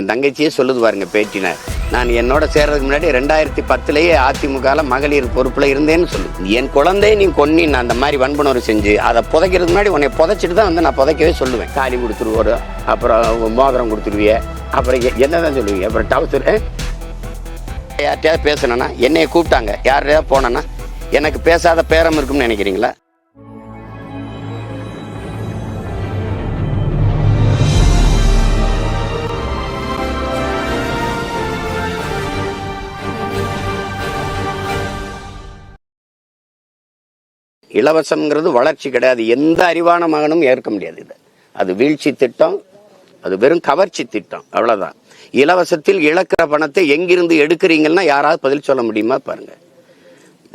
தங்கச்சியே சொல்லுது பாருங்க பேட்டின, நான் என்னோட சேர்றதுக்கு முன்னாடி 2010 அதிமுக மகளிர் பொறுப்புல இருந்தேன்னு சொல்லுது. என் குழந்தைய நீ கொன்னி நான் அந்த மாதிரி வன்புணர்வு செஞ்சு அதை புதைக்கிறதுக்கு முன்னாடி உன்னை புதைச்சிட்டு தான் வந்து நான் புதைக்கவே சொல்லுவேன். தாலி கொடுத்துருவோம், அப்புறம் மோதிரம் கொடுத்துருவிய, அப்புறம் என்னதான் சொல்லுவீங்க, அப்புறம் டவுசர். யார்கிட்டயாவது பேசணும்னா என்னைய கூப்பிட்டாங்க, யாரையாவது போனேன்னா எனக்கு பேசாத பேரம் இருக்கும்னு நினைக்கிறீங்களா? இலவசம்ங்கிறது வளர்ச்சி கிடையாது. எந்த அறிவான மகனும் ஏற்க முடியாது. இது அது வீழ்ச்சி திட்டம், அது வெறும் கவர்ச்சி திட்டம், அவ்வளவுதான். இலவசத்தில் இழக்கிற பணத்தை எங்கிருந்து எடுக்கிறீங்கன்னா யாராவது பதில் சொல்ல முடியுமா பாருங்க.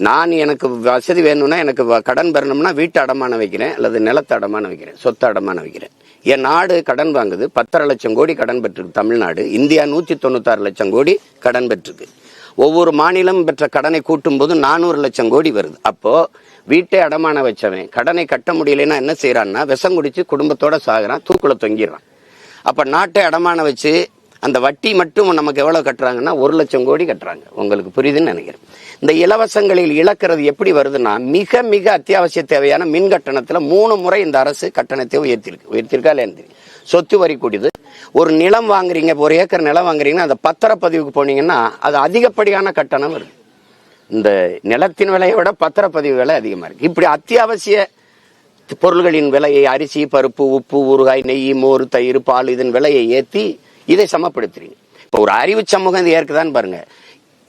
நான் எனக்கு வசதி வேணும்னா, எனக்கு கடன் பெறணும்னா வீட்டு அடமானம் வைக்கிறேன், அல்லது நிலத்தை அடமானம் வைக்கிறேன், சொத்து அடமானம் வைக்கிறேன். என் நாடு கடன் வாங்குது, 10.5 லட்சம் கோடி கடன் பெற்றிருக்கு தமிழ்நாடு. இந்தியா 196 லட்சம் கோடி கடன் பெற்றிருக்கு. ஒவ்வொரு மாநிலம் பெற்ற கடனை கூட்டும் போது 400 லட்சம் கோடி வருது. அப்போ வீட்டை அடமான வச்சவன் கடனை கட்ட முடியலன்னா என்ன செய்யறான்னா விஷம் குடிச்சு குடும்பத்தோட சாகுறான், தூக்குல தொங்கிடுறான். அப்ப நாட்டை அடமான வச்சு அந்த வட்டி மட்டும் நமக்கு எவ்வளவு கட்டுறாங்கன்னா 1 லட்சம் கோடி கட்டுறாங்க. உங்களுக்கு புரியுதுன்னு நினைக்கிறேன். இந்த இலவசங்களில் இழக்கிறது எப்படி வருதுன்னா, மிக மிக அத்தியாவசிய தேவையான மின் கட்டணத்துல 3 முறை இந்த அரசு கட்டணத்தை உயர்த்திருக்கா இல்லையா? சொத்து வரி கூடியது. ஒரு நிலம் வாங்குறீங்க, 1 ஏக்கர் நிலம் வாங்குறீங்கன்னா அந்த பத்திரப்பதிவுக்கு போனீங்கன்னா அது அதிகப்படியான கட்டணம் வருது. இந்த நிலத்தின் விலையை விட பத்திரப்பதிவு விலை அதிகமா இருக்கு. இப்படி அத்தியாவசிய பொருள்களின் விலையை, அரிசி, பருப்பு, உப்பு, ஊறுகாய், நெய், மோர், தயிர், பால், இதன் விலையை ஏற்றி இதை சமப்படுத்துறீங்க. இப்போ ஒரு அறிவு சமூகம் இது ஏற்குதான் பாருங்க.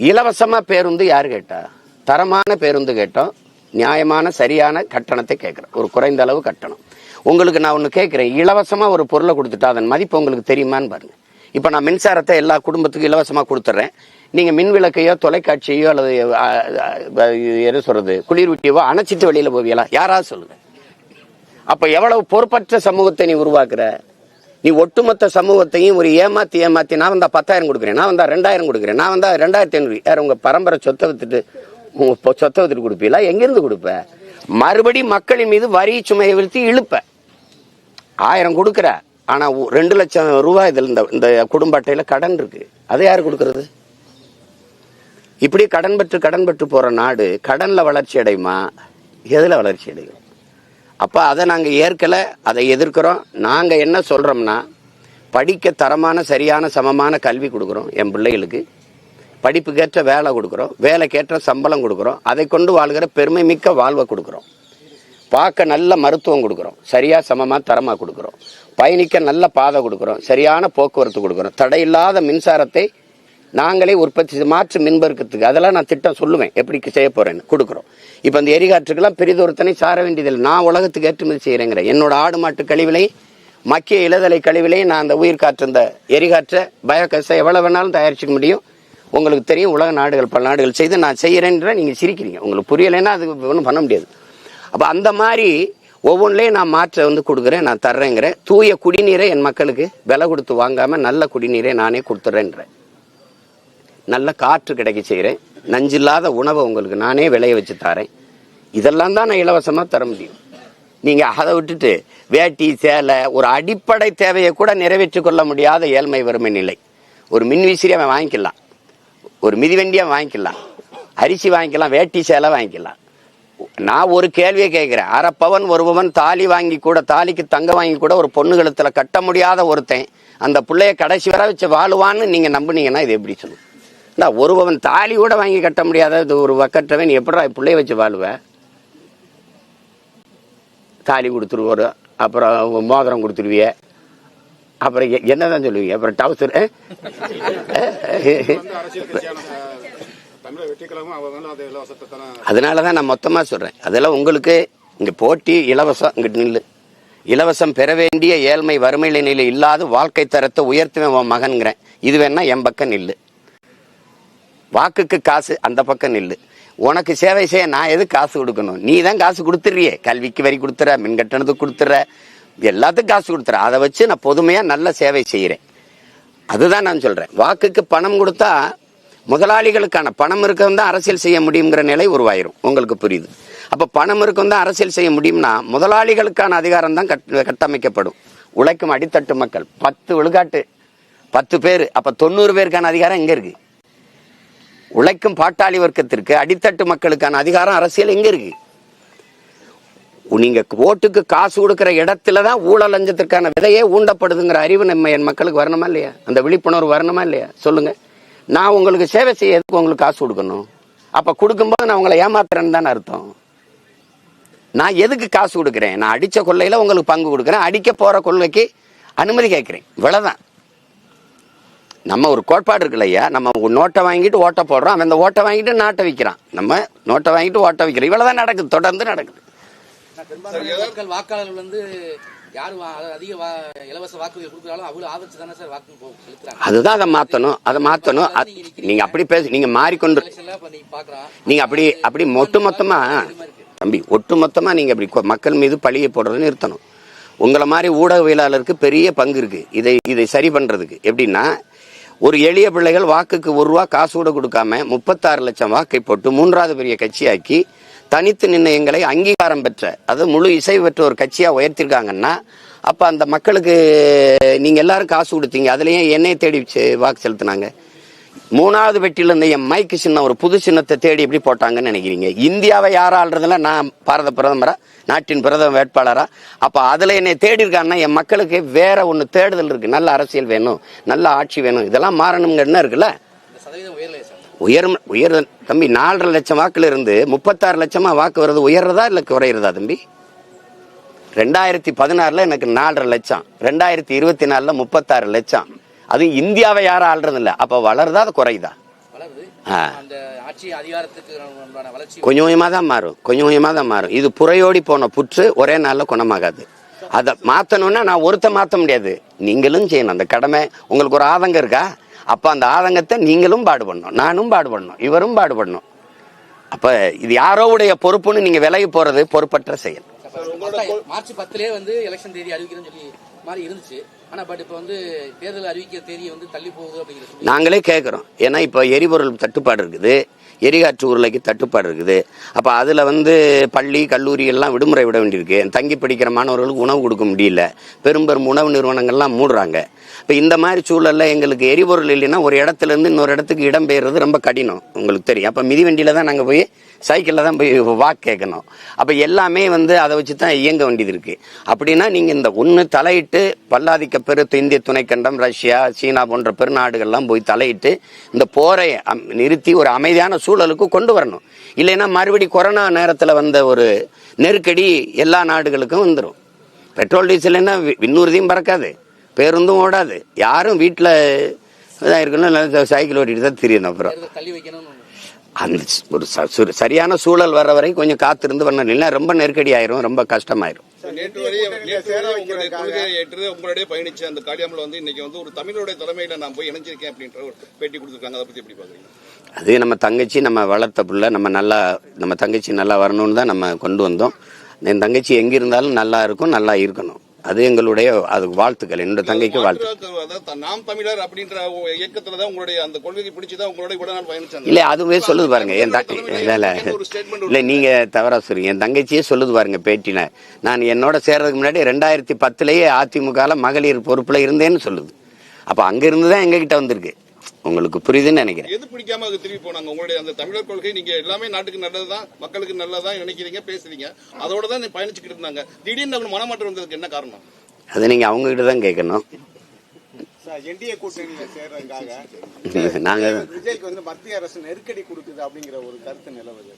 இலவசமா பேருந்து யாரு கேட்டா? தரமான பேருந்து கேட்டோம், நியாயமான சரியான கட்டணத்தை கேட்கிறோம், ஒரு குறைந்த அளவு கட்டணம். உங்களுக்கு நான் ஒண்ணு கேட்கிறேன், இலவசமா ஒரு பொருளை கொடுத்துட்டா அதன் மதிப்பு உங்களுக்கு தெரியுமான்னு பாருங்க. இப்ப நான் மின்சாரத்தை எல்லா குடும்பத்துக்கும் இலவசமா கொடுத்துட்றேன். நீங்க மின் விளக்கையோ தொலைக்காட்சியோ அல்லது என்ன சொல்றது குளிர்விட்டியவோ அணைச்சிட்டு வெளியில போவீங்களா? யாராவது சொல்லுங்க. அப்ப எவ்வளவு பொறுப்பற்ற சமூகத்தை நீ உருவாக்குற? நீ ஒட்டுமொத்த சமூகத்தையும் ஒரு ஏமாத்தி நான் வந்தா 10,000 கொடுக்குறேன், நான் வந்தா 2,000 கொடுக்குறேன், நான் வந்தா 2,500. யார் உங்க பரம்பரை சொத்தை வித்துட்டு கொடுப்பீங்களா? எங்கிருந்து கொடுப்ப? மறுபடியும் மக்களின் மீது வரி சுமையை விழுத்தி இழுப்ப. 1000 கொடுக்குற, ஆனா 2 லட்சம் ரூபாய் இதில் இந்த குடும்ப அட்டையில கடன் இருக்கு. அதை யாரு கொடுக்கறது? இப்படி கடன் பெற்று போற நாடு கடன்ல வளர்ச்சி அடையுமா? எதுல வளர்ச்சி அடையும்? அப்ப அதை நாங்க ஏற்கல, அதை எதிர்க்கிறோம். நாங்க என்ன சொல்றோம்னா, படிக்க தரமான சரியான சமமான கல்வி கொடுக்குறோம் என் பிள்ளைகளுக்கு, படிப்புக்கேற்ற வேலை கொடுக்குறோம், வேலைக்கேற்ற சம்பளம் கொடுக்குறோம், அதை கொண்டு வாழ்கிற பெருமை மிக்க வாழ்வை கொடுக்குறோம், பார்க்க நல்ல மருத்துவம் கொடுக்குறோம், சரியா சமமா தரமா கொடுக்குறோம், பயணிக்க நல்ல பாதை கொடுக்குறோம், சரியான போக்குவரத்து கொடுக்குறோம், தடையில்லாத மின்சாரத்தை நாங்களே உற்பத்தி மாற்று மின்பெருக்கத்துக்கு அதெல்லாம் நான் திட்டம் சொல்லுவேன் எப்படி செய்ய போறேன்னு கொடுக்குறோம். இப்ப இந்த எரிகாற்றுக்கெல்லாம் பெரிதொருத்தனை சார வேண்டியதில்லை. நான் உலகத்துக்கு ஏற்றுமதி செய்யறேங்கிறேன். என்னோட ஆடு மாட்டு கழிவிலை, மக்கிய இலதலை கழிவிலை, நான் அந்த உயிர் காற்று இந்த எரிகாற்றை பயோகேஸை எவ்வளவு வேணாலும் தயாரிச்சுக்க முடியும். உங்களுக்கு தெரியும், உலக நாடுகள் பல நாடுகள் செய்து நான் செய்யறேன்ற நீங்க சிரிக்கிறீங்க. உங்களுக்கு புரியலைன்னா அது ஒன்றும் பண்ண முடியாது. அப்ப அந்த மாதிரி ஒவ்வொன்றிலையும் நான் மாற்ற கொடுக்குறேன், நான் தர்றேங்கிறேன். தூய குடிநீரை என் மக்களுக்கு விலை கொடுத்து வாங்காம நல்ல குடிநீரை நானே கொடுத்துறேன்றேன். நல்ல காற்று கிடைக்க செய்கிறேன். நஞ்சில்லாத உணவை உங்களுக்கு நானே விளைய வச்சு தரேன். இதெல்லாம் தான் நான் இலவசமா தர முடியும். நீங்க அதை விட்டுட்டு வேட்டி சேலை, ஒரு அடிப்படை தேவையை கூட நிறைவேற்றிக் கொள்ள முடியாத ஏழ்மை வறுமை நிலை. ஒரு மின்விசிறி அவன் வாங்கிக்கலாம், ஒரு மிதிவண்டியை வாங்கிக்கலாம், அரிசி வாங்கிக்கலாம், வேட்டி சேலை வாங்கிக்கலாம். நான் ஒரு கேள்வியை கேட்கிறேன், 1/2 பவன் ஒருவன் தாலி வாங்கி கூட, தாலிக்கு தங்க வாங்கி கூட ஒரு பொண்ணு கழுத்துல கட்ட முடியாத ஒருத்தன் அந்த பிள்ளைய கடைசி வர வச்சு வாழுவான்னு நீங்க நம்புனீங்கன்னா இது எப்படி சொல்லுங்க? ஒருவன் தாலி கூட வாங்கி கட்ட முடியாத ஒரு வக்கற்றவன் எப்படா பிள்ளைய வச்சு வாழுவ? தாலி கொடுத்துருவோம், அப்புறம் மோதிரம் கொடுத்துருவிய, அப்புறம் என்னதான் சொல்லுவீங்க, அப்புறம் டவுசர். அதனாலதான் நான் மொத்தமா சொல்றேன். அதெல்லாம் உங்களுக்கு இங்க போட்டி இலவசம், இங்கிட்டு நில்லு. இலவசம் பெற வேண்டிய ஏழ்மை வறுமை நிலை இல்லாத வாழ்க்கை தரத்தை உயர்த்துவேன் மகன்கிறேன். இது வேணா என் பக்கம் நில்லு. வாக்குக்கு காசு அந்த பக்கம் நில்லு. உனக்கு சேவை செய்ய நான் எது காசு கொடுக்கணும்? நீ தான் காசு கொடுத்துறியே. கல்விக்கு வரி கொடுத்துற, மின் கட்டணத்துக்கு கொடுத்துற, எல்லாத்துக்கும் காசு கொடுத்துற. அதை வச்சு நான் பொதுமையா நல்ல சேவை செய்யறேன். அதுதான் நான் சொல்றேன். வாக்குக்கு பணம் கொடுத்தா முதலாளிகளுக்கான பணம் இருக்கவும் தான் அரசியல் செய்ய முடியுங்கிற நிலை உருவாயிரும். உங்களுக்கு புரியுது? அப்ப பணம் இருக்கவும் தான் அரசியல் செய்ய முடியும்னா முதலாளிகளுக்கான அதிகாரம் தான் கட்டமைக்கப்படும். உழைக்கும் அடித்தட்டு மக்கள் 10 விழுக்காட்டு 10 பேர், அப்ப 90 பேருக்கான அதிகாரம் எங்க இருக்கு? உழைக்கும் பாட்டாளி வர்க்கத்திற்கு, அடித்தட்டு மக்களுக்கான அதிகாரம் அரசியல் எங்க இருக்கு? நீங்க ஓட்டுக்கு காசு கொடுக்கிற இடத்துலதான் ஊழல் லஞ்சத்திற்கான விதையே ஊண்டப்படுதுங்கிற அறிவு நம்ம என் மக்களுக்கு வரணுமா இல்லையா? அந்த விழிப்புணர்வு வரணுமா இல்லையா? சொல்லுங்க. நான் உங்களுக்கு சேவை செய்ய எதுக்கு உங்களுக்கு காசு கொடுக்கணும்? அப்ப கொடுக்கும்போது நான் உங்களை ஏமாத்துறேன்னு தானே அர்த்தம். நான் எதுக்கு காசு கொடுக்குறேன்? நான் அடிச்ச கொள்ளையில உங்களுக்கு பங்கு கொடுக்குறேன், அடிக்க போற கொள்ளைக்கு அனுமதி கேட்கிறேன், இவ்வளவுதான். நம்ம ஒரு கோட்பாடு இருக்குல்ல ஐயா, நம்ம நோட்டை வாங்கிட்டு ஓட்ட போடுறோம், அவன் அந்த ஓட்டை வாங்கிட்டு நாட்டை விற்கிறான், நம்ம நோட்டை வாங்கிட்டு ஓட்ட விற்கிறோம், இவ்வளவுதான் நடக்குது, தொடர்ந்து நடக்குது. மக்கள் வாக்காளர்கள் வந்து யாரு அதிக இலவச வாக்குறுதி கொடுக்குறாலும் அவ்வளவு ஆதரிச்சு தானே சார் வாக்கு செலுத்துறாங்க. அதுதான் அதை மாத்தணும், அதை மாத்தணும். நீங்க அப்படி பேச, நீங்க மாறிக்கொண்டு நீங்க அப்படி ஒட்டுமொத்தமா தம்பி, ஒட்டுமொத்தமா நீங்க அப்படி மக்கள் மீது பழியை போடுறதை நிறுத்தணும். உங்களை மாதிரி ஊடகவியலாளருக்கு பெரிய பங்கு இருக்கு இதை சரி பண்றதுக்கு. எப்படின்னா, ஒரு எளிய பிள்ளைகள் வாக்குக்கு ₹1 காசு கூட கொடுக்காம 36 லட்சம் வாக்கை போட்டு 3வது பெரிய கட்சியாக்கி தனித்து நின்று எங்களை அங்கீகாரம் பெற்ற, அது முழு இசை பெற்ற ஒரு கட்சியா உயர்த்திருக்காங்கன்னா, அப்ப அந்த மக்களுக்கு நீங்க எல்லாரும் காசு கொடுத்தீங்க, அதுலயும் என்னைய தேடி வாக்கு செலுத்தினாங்க. 3வது பெட்டியில இருந்த என் மைக்கு சின்னம், ஒரு புது சின்னத்தை தேடி எப்படி போட்டாங்கன்னு நினைக்கிறீங்க? இந்தியாவை யாரா ஆள்றதுல நான் பாரத பிரதமரா, நாட்டின் பிரதம வேட்பாளரா? அப்ப அதுல என்னை தேடி இருக்காங்கன்னா என் மக்களுக்கு வேற ஒண்ணு தேடுதல் இருக்கு. நல்ல அரசியல் வேணும், நல்ல ஆட்சி வேணும், இதெல்லாம் மாறணுங்க. என்ன இருக்குல்ல, உயர் தம்பி. 4.5 லட்சம் வாக்குல இருந்து 36 லட்சமா வாக்கு வருது. உயர்றதா இல்ல குறையிறதா தம்பி? 2016 எனக்கு 4.5 லட்சம், 2024 36 லட்சம். அது இந்தியாவை யாரும் ஆள்றது இல்ல. அப்ப வளருதா அது குறையுதா? கொஞ்சம் கொஞ்சமா தான் மாறும், கொஞ்சம் கொஞ்சமா தான் மாறும். இது புறையோடி போன புற்று ஒரே நாள்ல குணமாகாது. அதை மாத்தணும்னா நான் ஒருத்த மாத்த முடியாது, நீங்களும் செய்யணும் அந்த கடமை. உங்களுக்கு ஒரு ஆதங்கம் இருக்கா? அப்ப அந்த ஆதங்கத்தை நீங்களும் பாடுபடணும், நானும் பாடுபடணும், இவரும் பாடுபடணும். அப்ப இது யாரோடைய பொறுப்புன்னு நீங்க விலகி போறது பொறுப்பற்ற செயல். மார்ச் 10 வந்து எலெக்ஷன் தேதி அறிவிக்கிறேன்னு சொல்லி மாதிரி இருந்துச்சு. ஆனா பட் இப்ப வந்து தேர்தல் அறிவிக்கிற தேதி வந்து தள்ளி போகுது அப்படிங்கிறது நாங்களே கேட்கிறோம். ஏன்னா இப்ப எரிபொருள் தட்டுப்பாடு இருக்குது, எரிகாற்று உருளைக்கு தட்டுப்பாடு இருக்குது. அப்ப அதுல பள்ளி கல்லூரி எல்லாம் விடுமுறை விட வேண்டியிருக்கு. தங்கி படிக்கிற மாணவர்களுக்கு உணவு கொடுக்க முடியல, பெரும் உணவு நிறுவனங்கள்லாம் மூடுறாங்க. இப்ப இந்த மாதிரி சூழல்ல எங்களுக்கு எரிபொருள் இல்லைன்னா ஒரு இடத்துல இருந்து இன்னொரு இடத்துக்கு இடம் பெயர்றது ரொம்ப கடினம், உங்களுக்கு தெரியும். அப்ப மிதிவண்டியில தான் நாங்க போய், சைக்கிள்ல தான் போய் வாக்கு கேட்கணும். அப்ப எல்லாமே அதை வச்சுதான் இயங்க வேண்டியது இருக்கு. அப்படின்னா நீங்க இந்த ஒண்ணு தலையிட்டு பல்லாதிக்க பெரு இந்திய துணைக்கண்டம், ரஷ்யா, சீனா போன்ற பெருநாடுகள்லாம் போய் தலையிட்டு இந்த போரை நிறுத்தி ஒரு அமைதியான சூழலுக்கு கொண்டு வரணும். இல்லைன்னா மறுபடி கொரோனா நேரத்துல வந்த ஒரு நெருக்கடி எல்லா நாடுகளுக்கும் வந்துடும். பெட்ரோல் டீசல் என்ன விண்ணூர்தியும் பறக்காது, பேருந்தும் ஓடாது, யாரும் வீட்டுல இதாக இருக்கணும், சைக்கிள் ஓட்டிட்டு தான் தெரியணும். அப்புறம் அந்த ஒரு சரியான சூழல் வர்ற வரை கொஞ்சம் காத்திருந்து வரணும். இல்லை ரொம்ப நெருக்கடி ஆயிரும், ரொம்ப கஷ்டமாயிரும். உங்களுடைய பயணிச்ச அந்த காரியாமல் இன்னைக்கு ஒரு தமிழருடைய தலைமையில நான் போய் இணைஞ்சிருக்கேன் அப்படின்ற ஒரு பேட்டி கொடுத்துருக்காங்க. அதை பத்தி எப்படி பாக்குறீங்க? அது நம்ம தங்கச்சி, நம்ம வளர்த்த பிள்ளை, நம்ம தங்கச்சி நல்லா வரணும்னு தான் நம்ம கொண்டு வந்தோம். என் தங்கச்சி எங்க இருந்தாலும் நல்லா இருக்கும், நல்லா இருக்கணும். அது எங்களுடைய அதுக்கு வாழ்த்துக்கள், என்னோட தங்கைக்கு வாழ்த்து. நாம் தமிழர் அப்படின்ற இயக்கத்துலதான் உங்களுடைய அந்த கொள்கையை பிடிச்சுதான் உங்களுடைய கூட நான் பயணிச்சேன். இல்ல அதுவே சொல்லுது பாருங்க, இல்ல நீங்க தவறா சொல்றீங்க. என் தங்கச்சியே சொல்லுது பாருங்க பேட்டில, நான் என்னோட சேர்றதுக்கு முன்னாடி 2010 அதிமுக மகளிர் பொறுப்புல இருந்தேன்னு சொல்லுது. அப்ப அங்க இருந்துதான் எங்க கிட்ட வந்திருக்கு. உங்களுக்கு புரியுதுன்னு நினைக்கிறேன். எது பிடிக்காம அது திரும்பி போனாங்க? உங்களுடைய அந்த தமிழர் கொள்கை நீங்க எல்லாமே நாட்டுக்கு நல்லதுதான், மக்களுக்கு நல்லதான் நினைக்கிறீங்க, பேசுறீங்க, அதோட தான் பயணிச்சுக்கிட்டு இருந்தாங்க. திடீர்னு அவங்க மனமாற்றம் வந்ததுக்கு என்ன காரணம்? அது நீங்க அவங்க கிட்ட தான் கேட்கணும். என்டிஏ கூட்டணியில சேர்றதுக்காக நாங்க விஜய்க்கு மத்திய அரசு நெருக்கடி கொடுக்குது அப்படிங்கிற ஒரு கருத்து நிலவுது.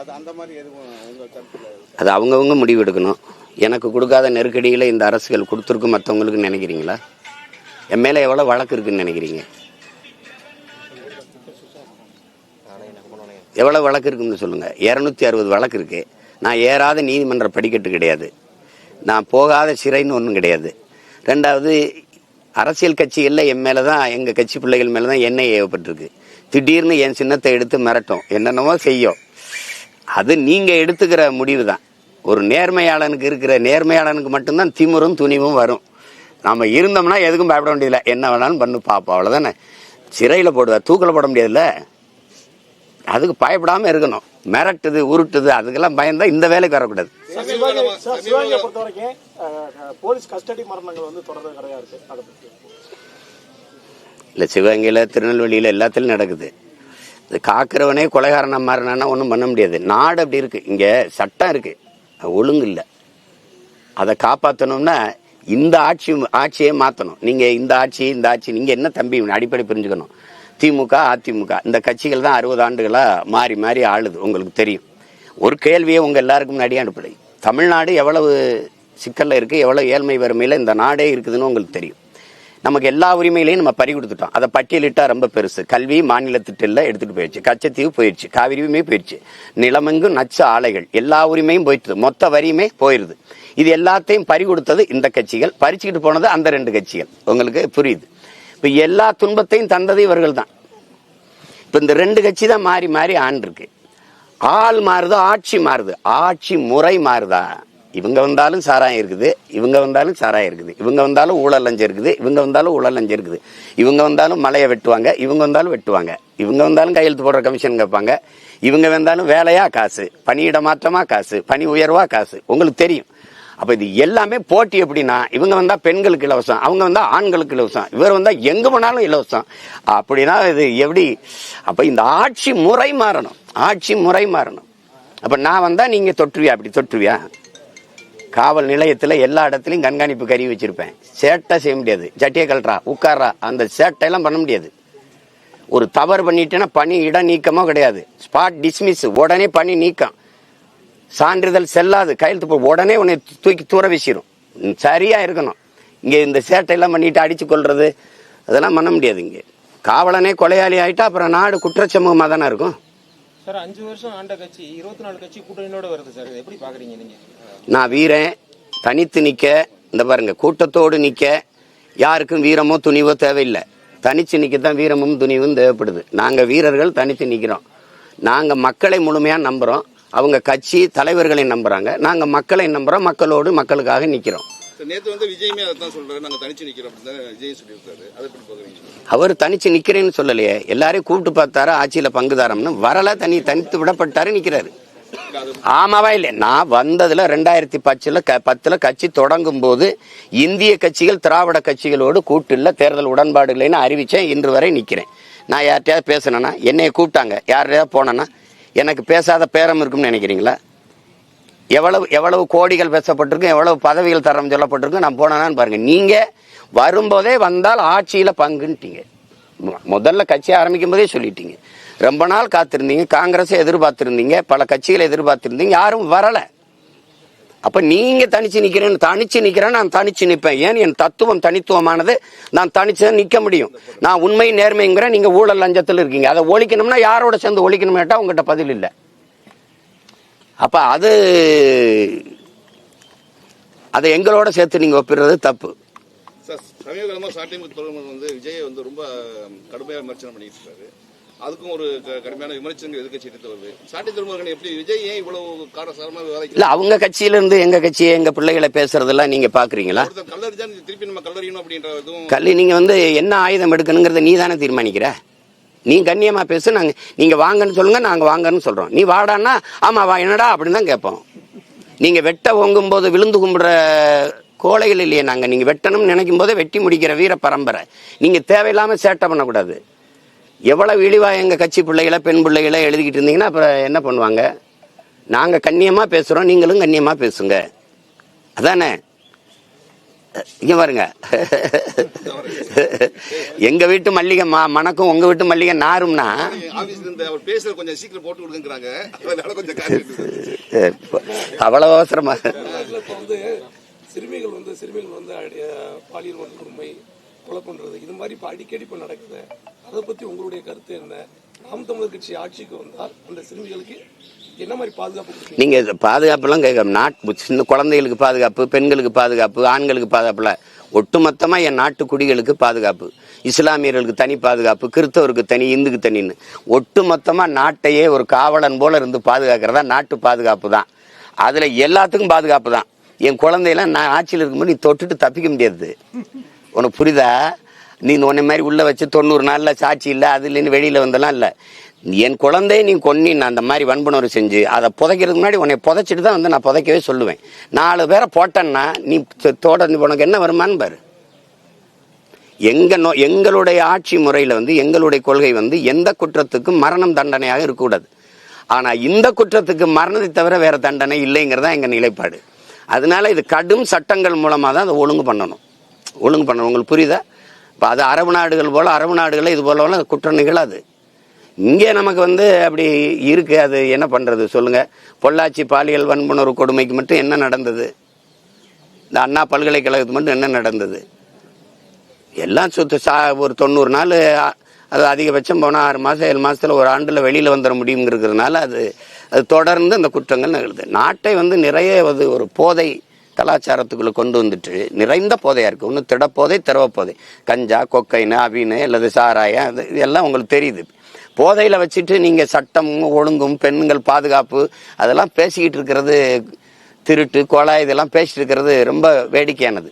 அது அந்த மாதிரி எதுவும் உங்க கருத்துல? அது அவங்கவுங்க முடிவு எடுக்கணும். எனக்கு கொடுக்காத நெருக்கடியில இந்த அரசுகள் கொடுத்துருக்கு மற்றவங்களுக்கு நினைக்கிறீங்களா? என் மேல எவ்வளவு வழக்கு இருக்குன்னு நினைக்கிறீங்க? எவ்வளவு வழக்கு இருக்குன்னு சொல்லுங்க. 260 வழக்கு இருக்கு. நான் ஏறாத நீதிமன்ற படிக்கட்டு கிடையாது, நான் போகாத சிறைன்னு ஒன்றும் கிடையாது. ரெண்டாவது, அரசியல் கட்சிகள்ல என் மேலதான், எங்க கட்சி பிள்ளைகள் மேலதான் எண்ணெய் ஏவப்பட்டிருக்கு. திடீர்னு என் சின்னத்தை எடுத்து மிரட்டும், என்னென்னவோ செய்யும். அது நீங்க எடுத்துக்கிற முடிவு தான். ஒரு நேர்மையாளனுக்கு இருக்கிற நேர்மையாளனுக்கு மட்டும்தான் திமிரும் துணிவும் வரும். நாம இருந்தோம்னா எதுக்கும் பயப்பட வேண்டியதில்லை, என்ன வேணாலும் பண்ணு பாப்போம், அவ்வளவுதானே. சிறையில போடுவ, தூக்கில போட முடியாதுல்ல, அதுக்கு பயப்படாம இருக்கணும். மிரட்டுது உருட்டுது அதுக்கெல்லாம் பயந்தா இந்த வேலைக்கு வரக்கூடாது. போலீஸ் கஸ்டடி மரணங்கள் தொடர்ந்து கிடையாது. இல்லை சிவகங்கையில் திருநெல்வேலியில் எல்லாத்துலையும் நடக்குது. இது காக்கிறவனே கொலைகாரனா மாறினான்னா ஒன்றும் பண்ண முடியாது. நாடு அப்படி இருக்குது. இங்கே சட்டம் இருக்குது, ஒழுங்கு இல்லை. அதை காப்பாற்றணும்னா இந்த ஆட்சியை மாற்றணும். நீங்கள் இந்த ஆட்சி நீங்கள் என்ன தம்பி அடிப்படை புரிஞ்சுக்கணும். திமுக அதிமுக இந்த கட்சிகள் தான் 60 ஆண்டுகளாக மாறி மாறி ஆளுது. உங்களுக்கு தெரியும். ஒரு கேள்வியை உங்கள் எல்லாருக்கும் முன்னாடி அனுப்புறேன். தமிழ்நாடு எவ்வளவு சிக்கலில் இருக்குது, எவ்வளோ ஏழ்மை வறுமையில் இந்த நாடே இருக்குதுன்னு உங்களுக்கு தெரியும். நமக்கு எல்லா உரிமையிலையும் நம்ம பறி கொடுத்துட்டோம். அதை பட்டியலிட்டா ரொம்ப பெருசு. கல்வி மாநிலத்திட்டில் எடுத்துகிட்டு போயிடுச்சு, கச்சத்தீவு போயிடுச்சு, காவிரியுமே போயிடுச்சு, நிலமெங்கும் நச்சு ஆலைகள், எல்லா உரிமையும் போயிடுது, மொத்த வரியுமே போயிடுது. இது எல்லாத்தையும் பறி கொடுத்தது இந்த கட்சிகள், பறிச்சுக்கிட்டு போனது அந்த 2 கட்சிகள். உங்களுக்கு புரியுது? இப்போ எல்லா துன்பத்தையும் தந்தது இவர்கள் தான். இப்போ இந்த 2 கட்சி தான் மாறி மாறி ஆண்டிருக்கு. ஆள் மாறுதோ ஆட்சி மாறுது, ஆட்சி முறை மாறுதா? இவங்க வந்தாலும் சாராயம் இருக்குது, இவங்க வந்தாலும் சாராயம் இருக்குது, இவங்க வந்தாலும் ஊழல் லஞ்சம் இருக்குது, இவங்க வந்தாலும் ஊழல் லஞ்சம் இருக்குது, இவங்க வந்தாலும் மலையை வெட்டுவாங்க, இவங்க வந்தாலும் வெட்டுவாங்க, இவங்க வந்தாலும் கையெழுத்து போடுற கமிஷன் கேட்பாங்க, இவங்க வந்தாலும் வேலையா காசு, பணியிட மாற்றமா காசு, பணி உயர்வா காசு. உங்களுக்கு தெரியும். அப்ப இது எல்லாமே போட்டி. எப்படின்னா இவங்க வந்தா பெண்களுக்கு இலவசம், அவங்க வந்தா ஆண்களுக்கு இலவசம், இவர் வந்தா எங்க போனாலும் இலவசம். அப்படின்னா இது எப்படி? அப்ப இந்த ஆட்சி முறை மாறணும், ஆட்சி முறை மாறணும். அப்ப நான் வந்தா நீங்க தொற்றுவியா? அப்படி தொற்றுவியா? காவல் நிலையத்துல எல்லா இடத்துலயும் கண்காணிப்பு கருவி வச்சிருப்பேன். சேட்டை செய்ய முடியாது. சட்டியை கழட்டா உட்கார்றா, அந்த சேட்டை எல்லாம் பண்ண முடியாது. ஒரு தவறு பண்ணிட்டேன்னா பணி இட நீக்கமோ கிடையாது, ஸ்பாட் டிஸ்மிஸ், உடனே பணி நீக்கம். சான்றிதழ் செல்லாது, கையெழுத்து போ, உடனே உன்னை தூக்கி தூர வீசிடும். சரியா இருக்கணும். இங்க இந்த சேட்டை எல்லாம் பண்ணிட்டு அடிச்சு கொள்றது அதெல்லாம் பண்ண முடியாது. இங்க காவலனே கொலையாளி ஆயிட்டா அப்புறம் நாடு குற்றச்சமூகமா தானே இருக்கும். சார் 5 வருஷம் ஆண்ட கட்சி 24 கட்சி கூட்டணியோட வருது சார், எப்படி பாக்குறீங்க நீங்க? நான் வீரன், தனித்து நிக்க, இந்த பாருங்க, கூட்டத்தோடு நிக்க யாருக்கும் வீரமோ துணிவோ தேவையில்லை. தனிச்சு நிக்கத்தான் வீரமும் துணிவும் தேவைப்படுது. நாங்க வீரர்கள் தனித்து நிக்கிறோம். நாங்க மக்களை முழுமையா நம்புறோம், அவங்க கட்சி தலைவர்களை நம்புறாங்க. நாங்க மக்களை நம்புறோம், மக்களோடு மக்களுக்காக நிக்கிறோம். நேத்து வந்து விஜயமே அதான் சொல்றாரு, நாங்க தனிச்சு நிக்கிறோம் அப்படின்னு விஜய் சொல்லியிருக்காரு. அதை எப்படி பாக்குறீங்க? அவர் தனிச்சு நிக்கிறேன்னு சொல்லலையே, எல்லாரையும் கூப்பிட்டு பார்த்தாரு, ஆட்சியில பங்குதாரம்னு வரல, தனித்து விடப்பட்டாரு, நிக்கிறாரு. ஆமாவா இல்லை? நான் வந்ததுல 2010 கட்சி தொடங்கும் போது இந்திய கட்சிகள் திராவிட கட்சிகளோடு கூட்டில் தேர்தல் உடன்பாடு இல்லைன்னு அறிவிச்சேன். இன்று வரை நிக்கிறேன். நான் யார்கிட்டயாவது பேசினேன்னா, என்னைய கூப்பிட்டாங்க, யாரையாவது போனேன்னா எனக்கு பேசாத பேரம் இருக்கும்னு நினைக்கிறீங்களா? எவ்வளவு கோடிகள் பேசப்பட்டிருக்கும், எவ்வளவு பதவிகள் தரம் சொல்லப்பட்டிருக்கும். நான் போனான்னு பாருங்க. நீங்க வரும்போதே வந்தால் ஆட்சியில பங்குன்ட்டீங்க. முதல்ல கட்சி ஆரம்பிக்கும் போதே சொல்லிட்டீங்க. ரொம்ப நாள் காத்திருந்தீங்க, காங்கிரஸை எதிர்பார்த்திருந்தீங்க, பல கட்சிகளை எதிர்பார்த்திருந்தீங்க, யாரும் வரல. அப்ப நீங்க தனிச்சு நிக்கிறேன், நான் தனிச்சு நிற்பேன். ஏன்? என் தத்துவம் தனித்துவமானது. நான் தனிச்சு நிக்க முடியும். நான் உண்மை நேர்மைங்கிறேன். நீங்க ஊழல் லஞ்சத்தில் இருக்கீங்க. அதை ஒழிக்கணும்னா யாரோட சேர்ந்து ஒழிக்கணும் கேட்டா உங்ககிட்ட பதில் இல்லை. அப்ப அதை எங்களோட சேர்த்து நீங்க ஒப்பிடுறது தப்பு. சமீப காலமா சாட்டியமுக தோழர் வந்து விஜய் வந்து ரொம்ப கடுமையாக விமர்சனம் பண்ணிட்டு இருக்காரு. அதுக்கும் ஒரு கடுமையான விமர்சனங்கள் எதிர்கட்சி எடுத்து வருது. சாட்டி திருமகன் எப்படி விஜய் ஏன் இவ்வளவு காரசாரமா விவாதிக்கல? இல்ல, அவங்க கட்சியில இருந்து எங்க கட்சியை, எங்க பிள்ளைகளை பேசுறதெல்லாம் நீங்க பாக்குறீங்களா? கல்லறிதான் திருப்பி நம்ம கல்லறியணும் அப்படின்றதும் கல்வி. நீங்க வந்து என்ன ஆயுதம் எடுக்கணுங்கிறத நீ தானே தீர்மானிக்கிற. நீ கண்ணியமா பேசு. நீங்க வாங்கன்னு சொல்லுங்க, நாங்க வாங்கன்னு சொல்றோம். நீ வாடான்னா ஆமா வா என்னடா அப்படின்னு தான் கேட்போம். நீங்க வெட்ட ஓங்கும் போது விழுந்து கும்பிடுற கோழைகள் இல்லையே நாங்க. நீங்க வெட்டணும்னு நினைக்கும் போதே வெட்டி முடிக்கிற வீர பரம்பரை. நீங்க தேவையில்லாம சேட்டை பண்ணக்கூடாது. எவ்வளவு இழிவா எங்க கட்சி பிள்ளைகளை, பெண் பிள்ளைகளை எழுதிக்கிட்டு இருந்தீங்கன்னா அப்புறம் என்ன பண்ணுவாங்க? நாங்க கண்ணியமா பேசுறோம், நீங்களும் கண்ணியமா பேசுங்க. அதானே? இங்க பாருங்க, எங்க வீட்டு மல்லிகை மணக்கும், உங்க வீட்டு மல்லிகை நாரும்னா அவ்வளவு அவசரமா? சிறுமிகள் வந்து பாலியல் வன்கொடுமை, கொலை பண்றது, இது மாதிரி அடிக்கடி நடக்குது. அதை பத்தி உங்களுடைய கருத்து என்ன? நாம் தமிழர் கட்சி ஆட்சிக்கு வந்தால் அந்த சிறுமிகளுக்கு என்ன மாதிரி பாதுகாப்பு? நீங்க பாதுகாப்புலாம் கேட்க, சின்ன குழந்தைகளுக்கு பாதுகாப்பு, பெண்களுக்கு பாதுகாப்பு, ஆண்களுக்கு பாதுகாப்புல ஒட்டுமொத்தமா என் நாட்டு குடிகளுக்கு பாதுகாப்பு, இஸ்லாமியர்களுக்கு தனி பாதுகாப்பு, கிறிஸ்தவருக்கு தனி, இந்துக்கு தனின்னு ஒட்டுமொத்தமா நாட்டையே ஒரு காவலன் போல இருந்து பாதுகாக்கிறதா நாட்டு பாதுகாப்பு தான். அதுல எல்லாத்துக்கும் பாதுகாப்பு தான். என் குழந்தையெல்லாம் நான் ஆட்சியில் இருக்கும்போது நீ தொட்டுட்டு தப்பிக்க முடியாது. உனக்கு புரியுதா? நீ உன்னை மாதிரி உள்ள வச்சு 90 நாள்ல சாட்சி இல்லை, அது இல்லைன்னு வெளியில வந்தெல்லாம் இல்லை. என் குழந்தைய நீ கொன்னின்னு அந்த மாதிரி வன்புணர்வு செஞ்சு அதை புதைக்கிறதுக்கு முன்னாடி உன்னை புதைச்சிட்டு தான் வந்து நான் புதைக்கவே சொல்லுவேன். 4 பேரை போட்டேன்னா நீ உனக்கு என்ன வருமானு பாரு. எங்களுடைய ஆட்சி முறையில் வந்து எங்களுடைய கொள்கை வந்து எந்த குற்றத்துக்கும் மரணம் தண்டனையாக இருக்கக்கூடாது. ஆனால் இந்த குற்றத்துக்கு மரணத்தை தவிர வேற தண்டனை இல்லைங்கிறதா எங்கள் நிலைப்பாடு. அதனால இது கடும் சட்டங்கள் மூலமாக தான் அதை ஒழுங்கு பண்ணணும். உங்களுக்கு புரியுதா? இப்போ அது அரபு நாடுகள் போல் அரபு நாடுகளில் இது போல குற்றம் நிகழாது. இங்கே நமக்கு வந்து அப்படி இருக்கு. அது என்ன பண்றது சொல்லுங்க? பொள்ளாச்சி பாலியல் வன்புணர்வு கொடுமைக்கு மட்டும் என்ன நடந்தது? இந்த அண்ணா பல்கலைக்கழகத்துக்கு மட்டும் என்ன நடந்தது? எல்லாம் ஒரு 90 நாள், அது அதிகபட்சம் போனால் 6 மாதம் 7 மாதத்தில் ஒரு ஆண்டில் வெளியில் வந்துட முடியுங்கிறதுனால அது தொடர்ந்து அந்த குற்றங்கள் நிகழுது. நாட்டை வந்து நிறைய ஒரு போதை கலாச்சாரத்துக்குள்ள கொண்டு வந்துட்டு நிறைந்த போதையா இருக்கு. ஒன்று திடப்போதை, திரவப்போதை, கஞ்சா, கொக்கைனு, அபினு அல்லது சாராயம், இதெல்லாம் உங்களுக்கு தெரியுது. போதையில வச்சுட்டு நீங்க சட்டம் ஒழுங்கும் பெண்கள் பாதுகாப்பு அதெல்லாம் பேசிக்கிட்டு இருக்கிறது, திருட்டு கொலை இதெல்லாம் பேசிட்டு இருக்கிறது ரொம்ப வேடிக்கையானது.